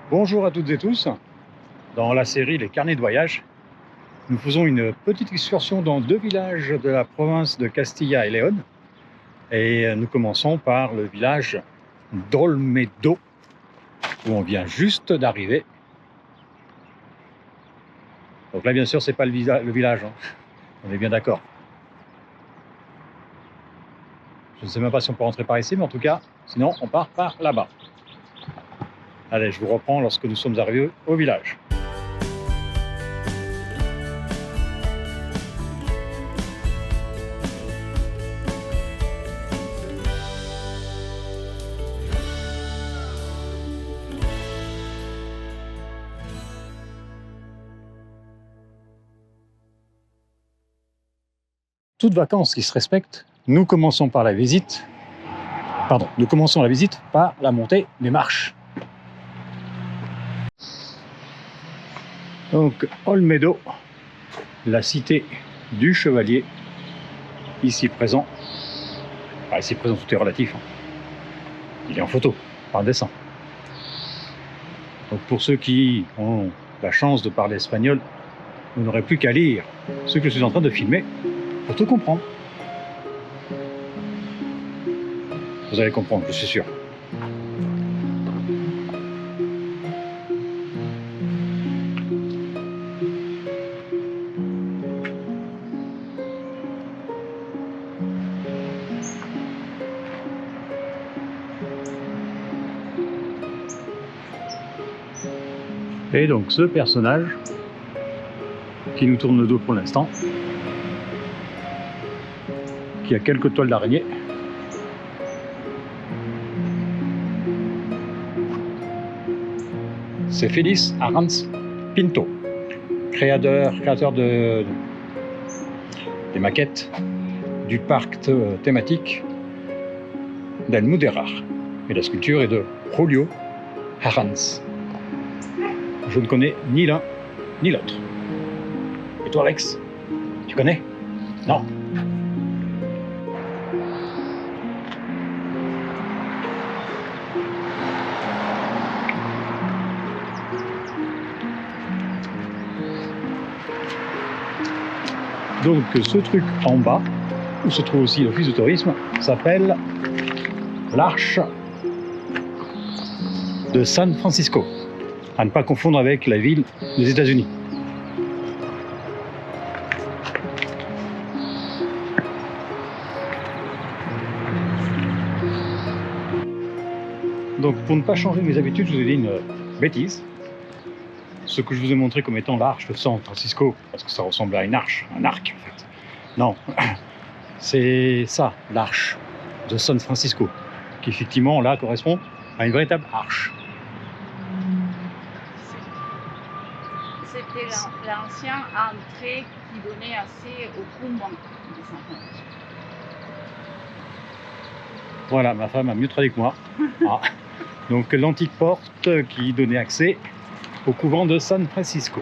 Bonjour à toutes et tous. Dans la série Les Carnets de voyage, nous faisons une petite excursion dans 2 villages de la province de Castilla et Léon. Et nous commençons par le village d'Olmedo, où on vient juste d'arriver. Donc là, bien sûr, c'est pas le village, hein. On est bien d'accord. Je ne sais même pas si on peut rentrer par ici, mais en tout cas, sinon, on part par là-bas. Allez, je vous reprends lorsque nous sommes arrivés au village. Toutes vacances qui se respectent, nous commençons par la visite. Pardon, nous commençons la visite par la montée des marches. Donc, Olmedo, la cité du chevalier, ici présent. Enfin, ici présent, tout est relatif, hein. Il est en photo, pas en dessin. Donc, pour ceux qui ont la chance de parler espagnol, vous n'aurez plus qu'à lire ce que je suis en train de filmer pour tout comprendre. Vous allez comprendre, je suis sûr. Et donc ce personnage qui nous tourne le dos pour l'instant, qui a quelques toiles d'araignée, c'est Félix Arranz Pinto, créateur des maquettes du parc thématique d'Almudéjar. Et la sculpture est de Julio Arranz. Je ne connais ni l'un ni l'autre. Et toi, Alex, tu connais? Non. Donc ce truc en bas, où se trouve aussi l'office de tourisme, s'appelle l'Arche de San Francisco. À ne pas confondre avec la ville des États-Unis. Donc pour ne pas changer mes habitudes, je vous ai dit une bêtise. Ce que je vous ai montré comme étant l'arche de San Francisco, parce que ça ressemble à une arche, un arc en fait. Non, c'est ça, l'arche de San Francisco, qui effectivement là correspond à une véritable arche. C'était l'ancien entrée qui donnait accès au convent de San Francisco. Voilà, ma femme a mieux traduit que moi. Ah. Donc l'antique porte qui donnait accès au couvent de San Francisco.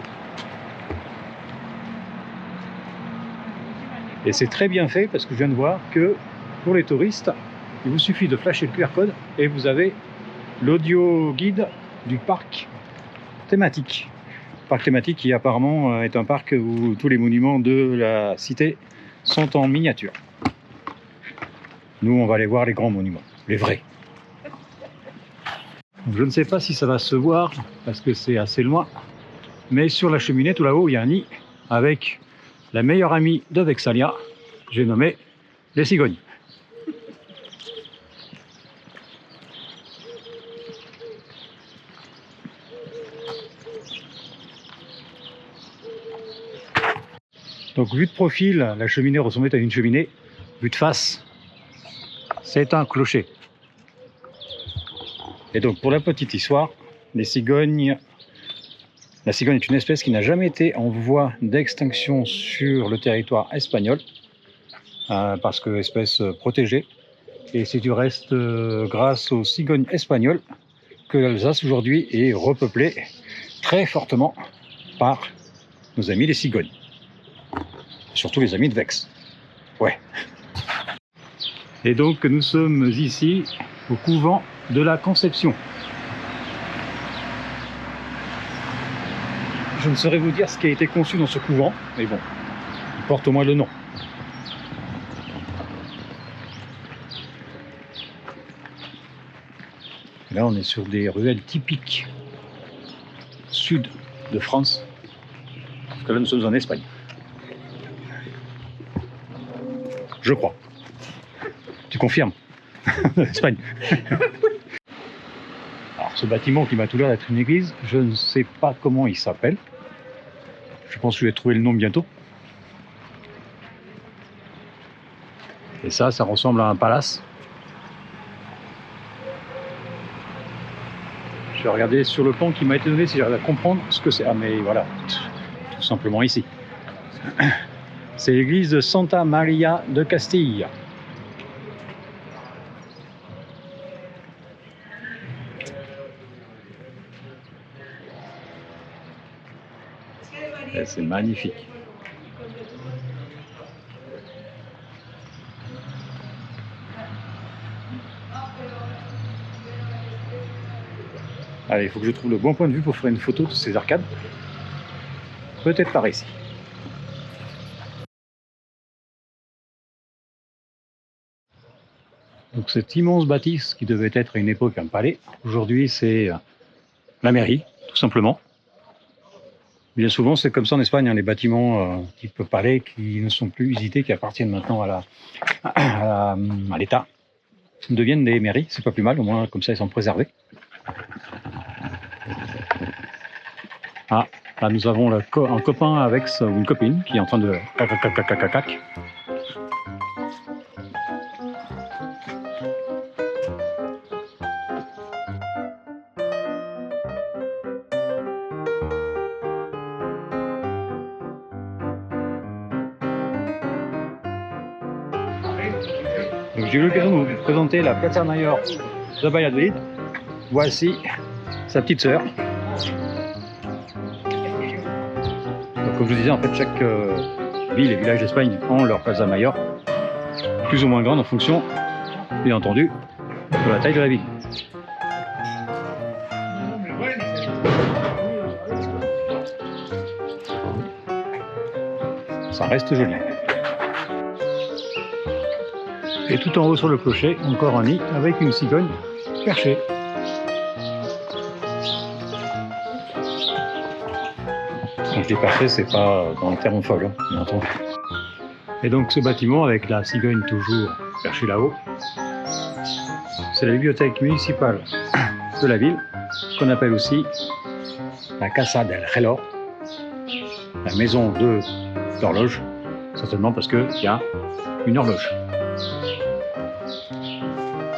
Et c'est très bien fait parce que je viens de voir que pour les touristes, il vous suffit de flasher le QR code et vous avez l'audio guide du parc thématique. Parc thématique qui apparemment est un parc où tous les monuments de la cité sont en miniature. Nous, on va aller voir les grands monuments, les vrais. Je ne sais pas si ça va se voir parce que c'est assez loin, mais sur la cheminée tout là-haut, il y a un nid avec la meilleure amie de Vexalia, j'ai nommé les cigognes. Donc vue de profil, la cheminée ressemblait à une cheminée. Vue de face, c'est un clocher. Et donc pour la petite histoire, la cigogne est une espèce qui n'a jamais été en voie d'extinction sur le territoire espagnol, parce que espèce protégée. Et c'est du reste grâce aux cigognes espagnoles que l'Alsace aujourd'hui est repeuplée très fortement par nos amis les cigognes. Surtout les amis de Vex. Ouais. Et donc nous sommes ici au couvent de la Conception. Je ne saurais vous dire ce qui a été conçu dans ce couvent, mais bon, il porte au moins le nom. Là, on est sur des ruelles typiques sud de France, parce que là, nous sommes en Espagne. Je crois. Tu confirmes? Espagne. Alors, ce bâtiment qui m'a tout l'air d'être une église, je ne sais pas comment il s'appelle. Je pense que je vais trouver le nom bientôt. Et ça ressemble à un palace. Je vais regarder sur le plan qui m'a été donné si j'arrive à comprendre ce que c'est. Ah mais voilà, tout simplement ici. C'est l'église de Santa Maria de Castille. C'est magnifique. Allez, il faut que je trouve le bon point de vue pour faire une photo de ces arcades. Peut-être par ici. Donc cet immense bâtisse qui devait être à une époque un palais, aujourd'hui c'est la mairie, tout simplement. Bien souvent c'est comme ça en Espagne, hein, les bâtiments type palais qui ne sont plus visités, qui appartiennent maintenant à l'État, deviennent des mairies, c'est pas plus mal, au moins comme ça ils sont préservés. Ah, là nous avons un copain avec ou une copine qui est en train de cac. J'ai eu l'occasion de vous présenter la Plaza Mayor de Valladolid. Voici sa petite sœur. Donc, comme je vous disais, en fait, chaque ville et village d'Espagne ont leur Plaza Mayor, plus ou moins grande en fonction, bien entendu, de la taille de la ville. Ça reste joli. Et tout en haut sur le clocher, encore un nid avec une cigogne perchée. Quand je dis perché, c'est pas dans le thermophile, hein, bien entendu. Et donc ce bâtiment avec la cigogne toujours perchée là-haut, c'est la bibliothèque municipale de la ville, qu'on appelle aussi la Casa del Reloj, la maison d'horloge, certainement parce qu'il y a une horloge.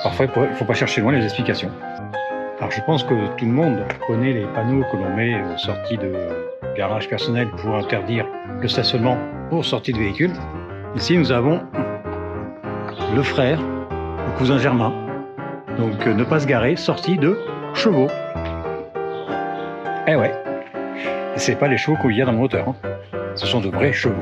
Parfois, il ne faut pas chercher loin les explications. Alors je pense que tout le monde connaît les panneaux que l'on met aux sorties de garage personnel pour interdire le stationnement pour sortie de véhicule. Ici, nous avons le frère, le cousin germain. Donc ne pas se garer, sortie de chevaux. Eh ouais, c'est pas les chevaux qu'il y a dans mon moteur, hein. Ce sont de vrais chevaux.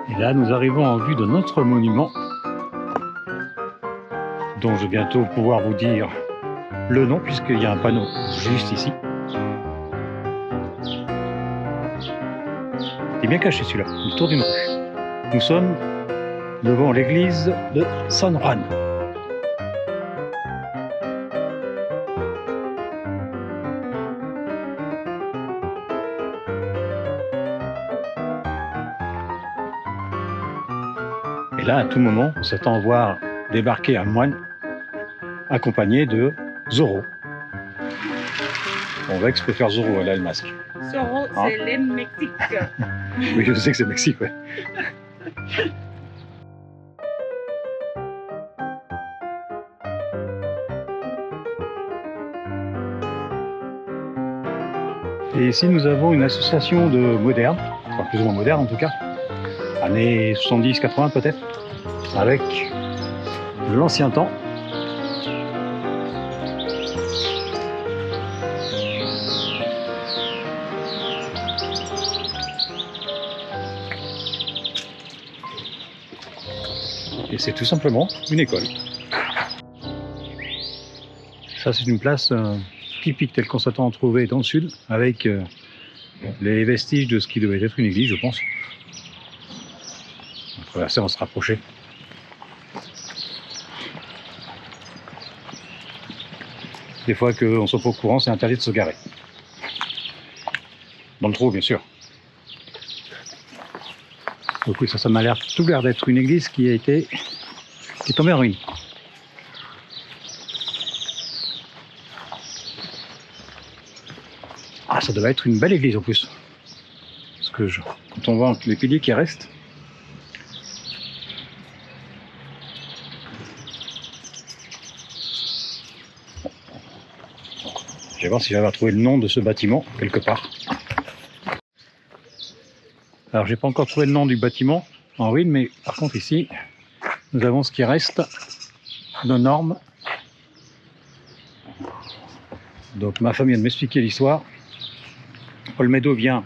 Et là, nous arrivons en vue de notre monument, dont je vais bientôt pouvoir vous dire le nom, puisqu'il y a un panneau juste ici. Il est bien caché celui-là, autour d'une rue. Nous sommes devant l'église de San Juan. Et là, à tout moment, on s'attend à voir débarquer un moine accompagné de Zorro. Bon, Vex peut faire Zorro, elle a le masque. Zorro, Hein? c'est le Mexique. Oui, je sais que c'est Mexique, ouais. Et ici nous avons une association de modernes, enfin plus ou moins moderne en tout cas, années 70-80 peut-être, avec l'ancien temps. Et c'est tout simplement une école. Ça c'est une place typique telle qu'on s'attend à trouver dans le sud, avec les vestiges de ce qui devait être une église, je pense. On va traverser, on va se rapprocher. Des fois qu'on ne soit pas au courant, c'est interdit de se garer. Dans le trou, bien sûr. Donc oui, ça m'a l'air tout l'air d'être une église qui est tombée en ruine. Ah, ça devait être une belle église en plus. Parce que quand on voit les piliers qui restent, je vais voir si j'arrive à trouver le nom de ce bâtiment quelque part. Alors j'ai pas encore trouvé le nom du bâtiment en ruine, mais par contre ici, nous avons ce qui reste de normes. Donc ma femme vient de m'expliquer l'histoire. Olmedo vient,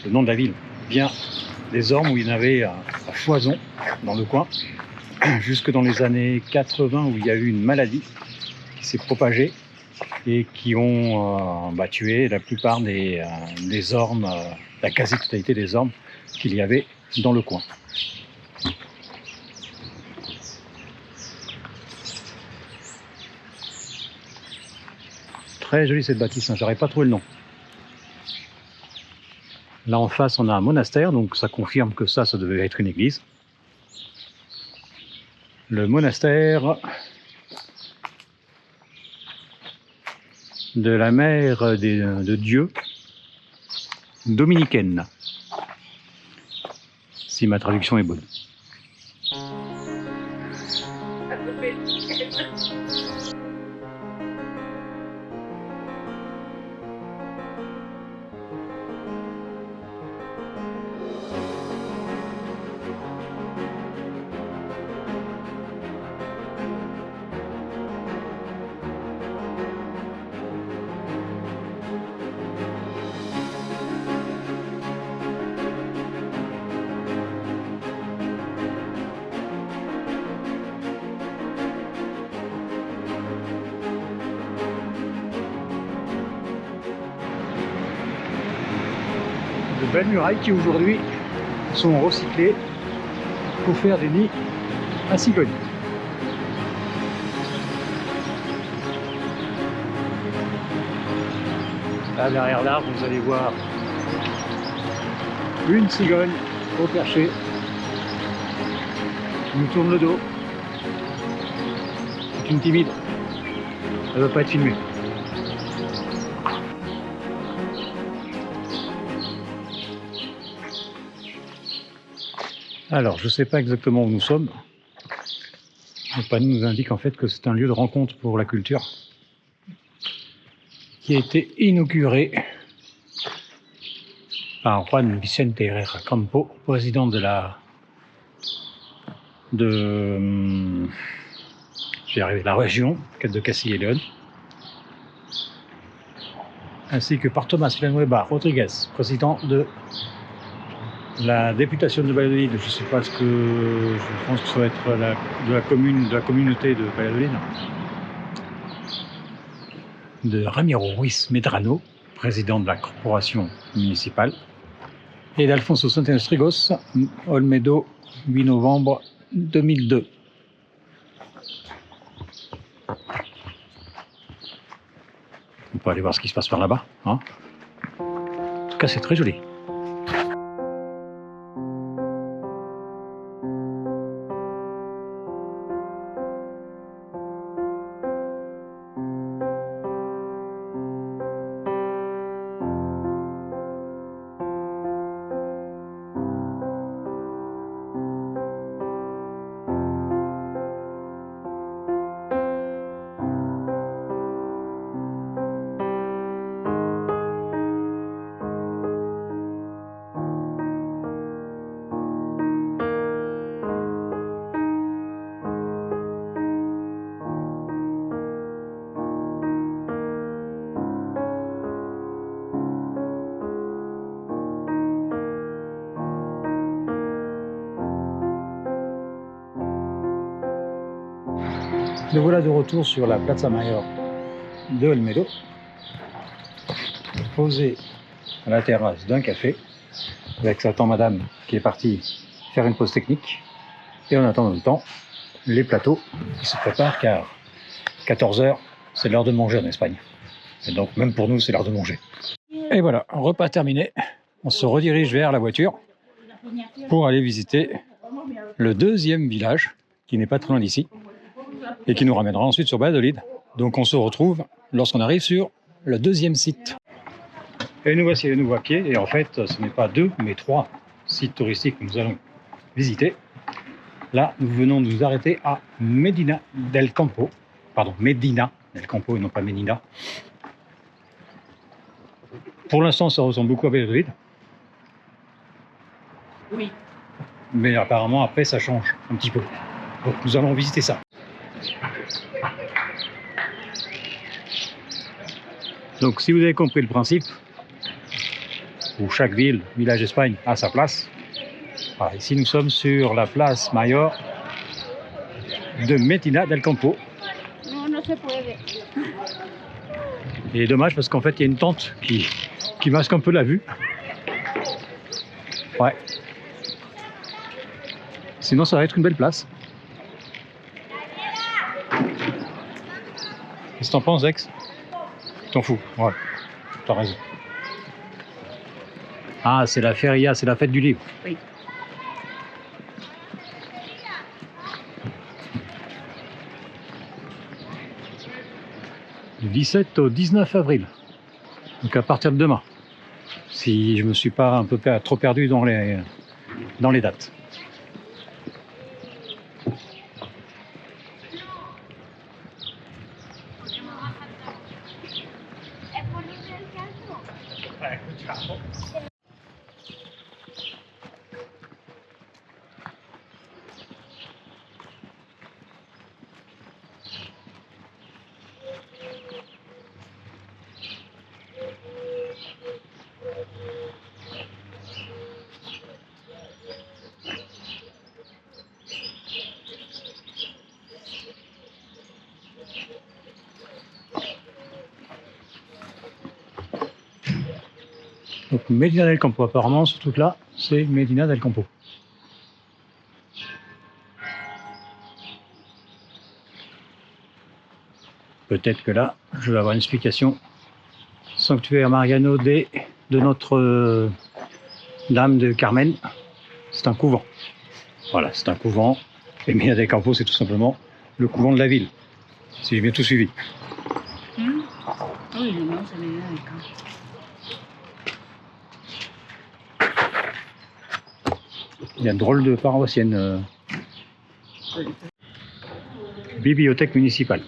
le nom de la ville, vient des ormes où il y en avait à foison dans le coin, jusque dans les années 80 où il y a eu une maladie qui s'est propagée et qui ont tué la plupart des ormes, la quasi-totalité des ormes qu'il y avait dans le coin. Très jolie cette bâtisse, hein. J'aurais pas trouvé le nom. Là en face on a un monastère, donc ça confirme que ça devait être une église. Le monastère de la mère de Dieu dominicaine, si ma traduction est bonne. De belles murailles qui aujourd'hui sont recyclées pour faire des nids à cigognes. Là derrière l'arbre vous allez voir une cigogne au perché qui nous tourne le dos. C'est une timide, elle ne veut pas être filmée. Alors, je ne sais pas exactement où nous sommes. Le panneau nous indique en fait que c'est un lieu de rencontre pour la culture qui a été inauguré par Juan Vicente Herrera Campo, président de la région de Castille et Léon, ainsi que par Tomás Villanueva Rodríguez, président de la députation de Valladolid. Je ne sais pas je pense que ça va être de la communauté de Valladolid, de Ramiro Ruiz Medrano, président de la corporation municipale, et d'Alfonso Santiago Trigos, Olmedo, 8 novembre 2002. On peut aller voir ce qui se passe par là-bas, hein. En tout cas, c'est très joli. Nous voilà de retour sur la Plaza Mayor de Olmedo, posé à la terrasse d'un café, avec sa tante madame qui est partie faire une pause technique. Et on attend en même temps les plateaux qui se préparent, car 14 h, c'est l'heure de manger en Espagne. Et donc même pour nous, c'est l'heure de manger. Et voilà, repas terminé. On se redirige vers la voiture pour aller visiter le deuxième village, qui n'est pas très loin d'ici, et qui nous ramènera ensuite sur Valladolid. Donc on se retrouve lorsqu'on arrive sur le deuxième site. Et nous voici à nouveau à pied, et en fait ce n'est pas 2 mais 3 sites touristiques que nous allons visiter. Là nous venons de nous arrêter à Medina del Campo, pardon, Medina del Campo et non pas Medina. Pour l'instant ça ressemble beaucoup à Valladolid. Oui. Mais apparemment après ça change un petit peu. Donc nous allons visiter ça. Donc si vous avez compris le principe, où chaque ville, village d'Espagne a sa place. Voilà, ici nous sommes sur la place Mayor de Medina del Campo. No, no se puede. Et dommage parce qu'en fait il y a une tente qui masque un peu la vue. Ouais. Sinon ça va être une belle place. Qu'est-ce que t'en penses, Ex? T'en fous? Ouais, t'as raison. Ah, c'est la feria, c'est la fête du livre. Oui. Du 17 au 19 avril. Donc à partir de demain. Si je me suis pas un peu trop perdu dans les dates. Donc Medina del Campo, apparemment ce truc là, c'est Medina del Campo. Peut-être que là, je vais avoir une explication. Sanctuaire Mariano de notre Dame de Carmen, c'est un couvent. Voilà, c'est un couvent. Et Medina del Campo, c'est tout simplement le couvent de la ville. Si j'ai bien tout suivi. Oui, le nom, c'est Medina del Campo. Il y a une drôle de paroissienne. Bibliothèque municipale.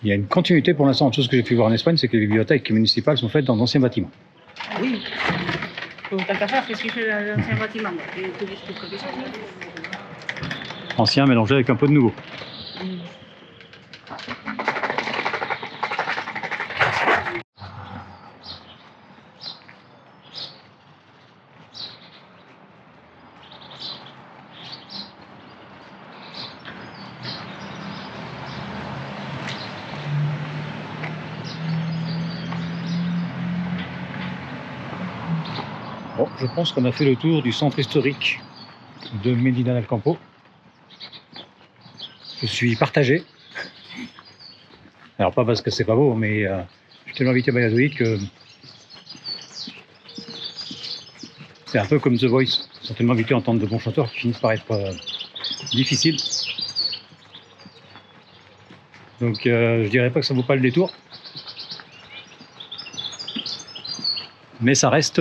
Il y a une continuité pour l'instant. Tout ce que j'ai pu voir en Espagne, c'est que les bibliothèques municipales sont faites dans d'anciens bâtiments. Oui. Pues tal caso, qu'est-ce qu'il fait l'ancien bâtiment? Ancien mélangé avec un peu de nouveau. Bon, je pense qu'on a fait le tour du centre historique de Medina del Campo. Je suis partagé. Alors pas parce que c'est pas beau, mais je suis tellement habitué à Valladolid que c'est un peu comme The Voice. Ils sont tellement habitués à entendre de bons chanteurs qui finissent par être difficiles. Donc je dirais pas que ça vaut pas le détour. Mais ça reste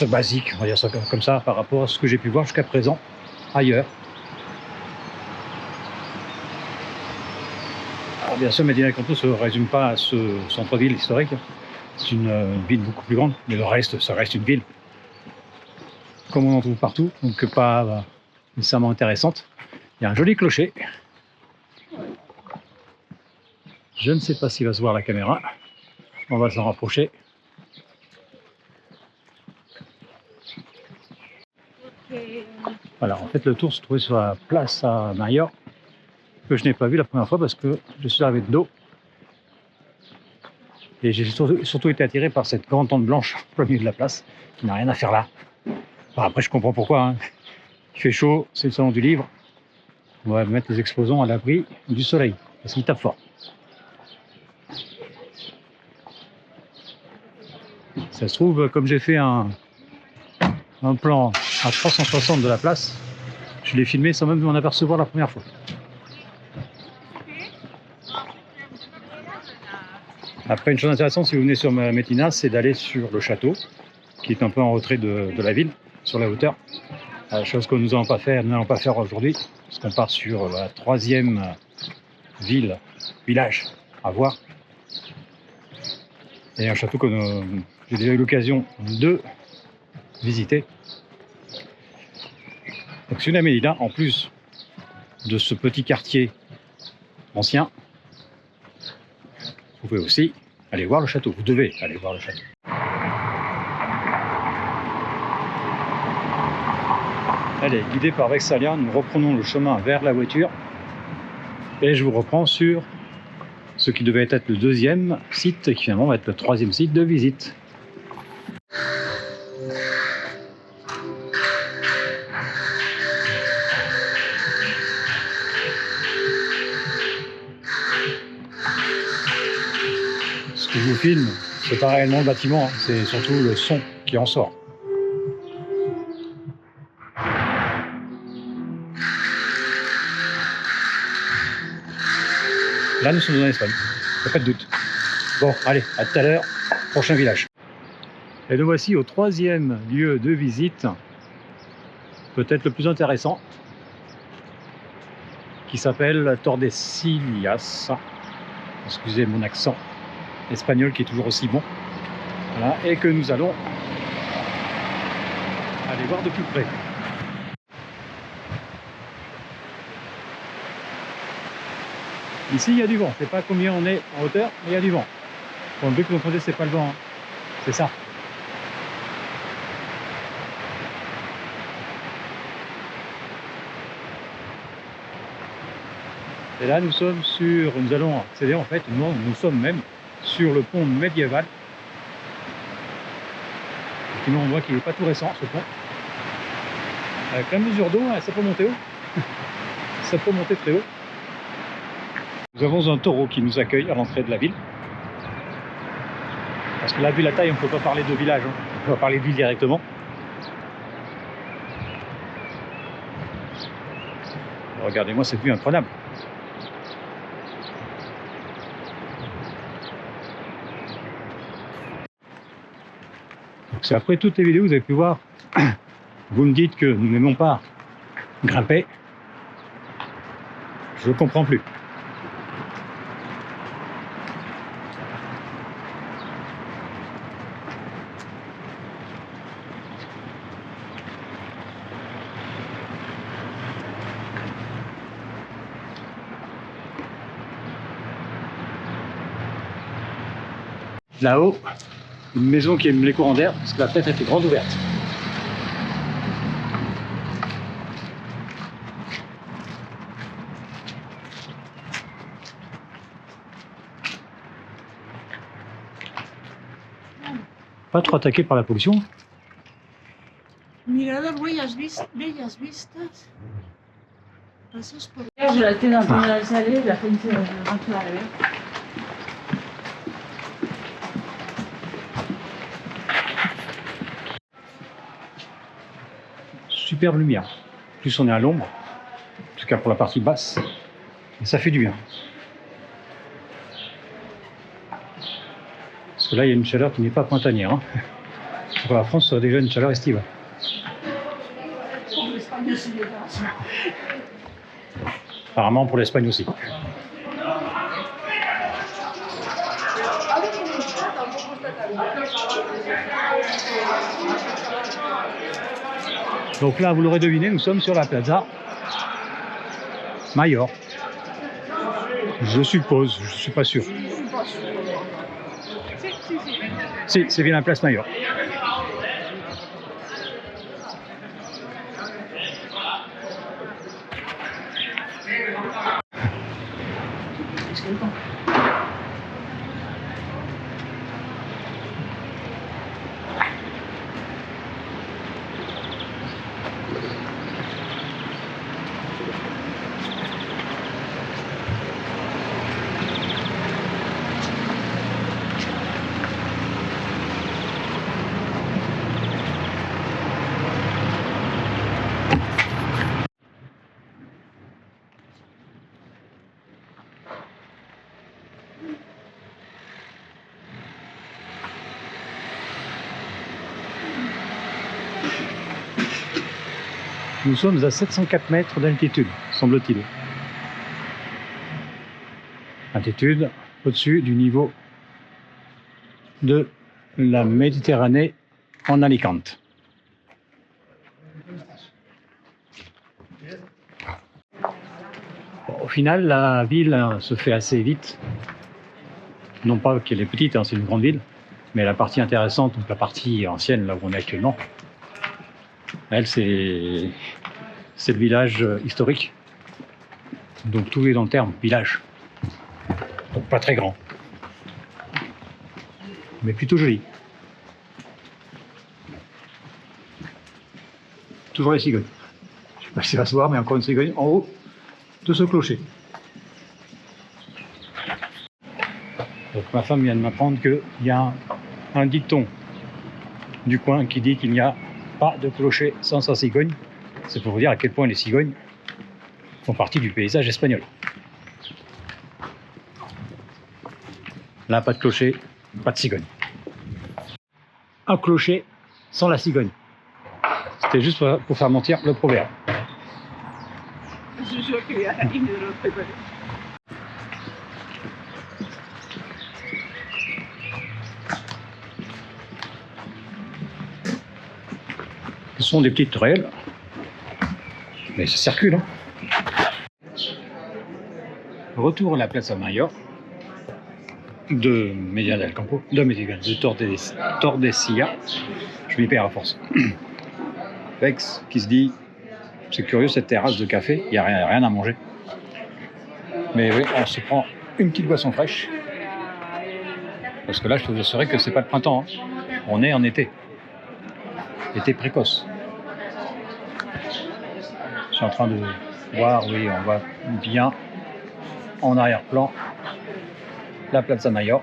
basique, on va dire ça comme ça, par rapport à ce que j'ai pu voir jusqu'à présent ailleurs. Alors bien sûr, Medina del Campo ne se résume pas à ce centre-ville historique. C'est une ville beaucoup plus grande, mais le reste, ça reste une ville. Comme on en trouve partout, donc pas nécessairement intéressante. Il y a un joli clocher. Je ne sais pas s'il va se voir la caméra. On va s'en rapprocher. Okay. Voilà, en fait le tour se trouvait sur la place à Mayor, que je n'ai pas vu la première fois parce que je suis arrivé de dos. Et j'ai surtout été attiré par cette grande tente blanche au milieu de la place, qui n'a rien à faire là. Enfin, après je comprends pourquoi, hein. Il fait chaud, c'est le salon du livre. On va mettre les exposants à l'abri du soleil, parce qu'il tape fort. Ça se trouve, comme j'ai fait un plan à 360 de la place, je l'ai filmé sans même m'en apercevoir la première fois. Après, une chose intéressante, si vous venez sur Métina, c'est d'aller sur le château, qui est un peu en retrait de la ville, sur la hauteur. Chose que nous n'allons pas faire aujourd'hui, parce qu'on part sur la 3e village à voir. Et un château que j'ai déjà eu l'occasion de visiter. Donc sur la Médina, en plus de ce petit quartier ancien, vous pouvez aussi aller voir le château. Vous devez aller voir le château. Allez, guidé par Vexalia, nous reprenons le chemin vers la voiture. Et je vous reprends sur ce qui devait être le 2e site, qui finalement va être le 3e site de visite. Ce que je vous filme, c'est pas réellement le bâtiment, hein, c'est surtout le son qui en sort. Là, nous sommes en Espagne, il n'y a pas de doute. Bon, allez, à tout à l'heure, prochain village. Et nous voici au 3e lieu de visite, peut-être le plus intéressant, qui s'appelle Tordesillas. Excusez mon accent espagnol qui est toujours aussi bon. Voilà, et que nous allons aller voir de plus près. Ici, il y a du vent. Je ne sais pas combien on est en hauteur, mais il y a du vent. Bon, le bruit que vous entendez, c'est pas le vent, hein. C'est ça. Et là, nous allons accéder en fait, nous sommes même sur le pont médiéval. Effectivement, on voit qu'il n'est pas tout récent, ce pont. Avec la mesure d'eau, ça peut monter haut. Ça peut monter très haut. Nous avons un taureau qui nous accueille à l'entrée de la ville. Parce que là, vu la taille, on ne peut pas parler de village, hein. On va parler de ville directement. Regardez-moi cette vue incroyable. C'est après toutes les vidéos, vous avez pu voir, vous me dites que nous n'aimons pas grimper. Je ne comprends plus. Là-haut, une maison qui aime les courants d'air, parce que la fenêtre était grande ouverte. Pas trop attaqué par la pollution. Mirador Bellas Vistas. Pasos por... Je la tengo al salir, la gente no la ve. Superbe lumière. Plus on est à l'ombre, en tout cas pour la partie basse, et ça fait du bien. Parce que là, il y a une chaleur qui n'est pas printanière, hein. Pour la France, ça a déjà une chaleur estivale. Apparemment pour l'Espagne aussi. Donc là, vous l'aurez deviné, nous sommes sur la Plaza Mayor. Je suppose, je ne suis pas sûr. Si, c'est bien la place Mayor. Nous sommes à 704 mètres d'altitude, semble-t-il. Altitude au-dessus du niveau de la Méditerranée en Alicante. Bon, au final, la ville se fait assez vite. Non pas qu'elle est petite, hein, c'est une grande ville, mais la partie intéressante, donc la partie ancienne, là où on est actuellement, elle, c'est le village historique. Donc tout est dans le terme, village. Donc pas très grand, mais plutôt joli. Toujours les cigognes. Je sais pas si ça va se voir, mais encore une cigogne en haut de ce clocher. Donc ma femme vient de m'apprendre qu'il y a un dicton du coin qui dit qu'il n'y a pas de clocher sans sa cigogne. C'est pour vous dire à quel point les cigognes font partie du paysage espagnol. Là, pas de clocher, pas de cigogne. Un clocher sans la cigogne. C'était juste pour faire mentir le proverbe. Je jure qu'il y a une autre. Ce sont des petites ruelles, mais ça circule. Hein. Retour à la Plaza Mayor de Medina del Campo, de Tordesillas. Je m'y perds à force. Vex qui se dit, c'est curieux cette terrasse de café, il n'y a rien à manger. Mais oui, on se prend une petite boisson fraîche. Parce que là, je te assurer que c'est pas le printemps. Hein. On est en été. Été précoce. Je suis en train de voir, oui, on voit bien en arrière-plan la Plaza Mayor.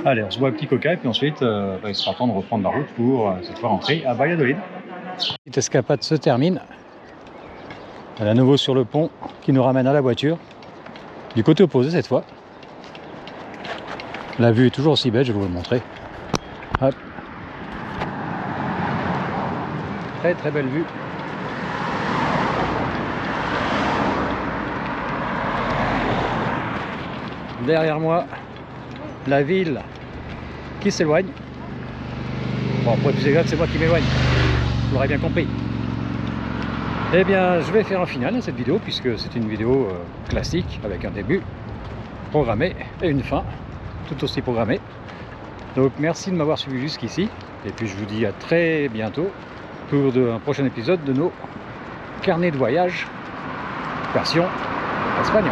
Allez, on se boit un petit coca et puis ensuite, il sera temps de reprendre la route pour cette fois rentrer à Valladolid. Cette escapade se termine. Elle est à nouveau sur le pont qui nous ramène à la voiture. Du côté opposé cette fois. La vue est toujours aussi belle, je vais vous le montrer. Hop. Très très belle vue. Derrière moi, la ville qui s'éloigne. Bon, pour être plus exact, c'est moi qui m'éloigne. Vous l'aurez bien compris. Eh bien, je vais faire un final à cette vidéo, puisque c'est une vidéo classique, avec un début programmé et une fin tout aussi programmée. Donc, merci de m'avoir suivi jusqu'ici. Et puis, je vous dis à très bientôt pour un prochain épisode de nos carnets de voyage version espagnole.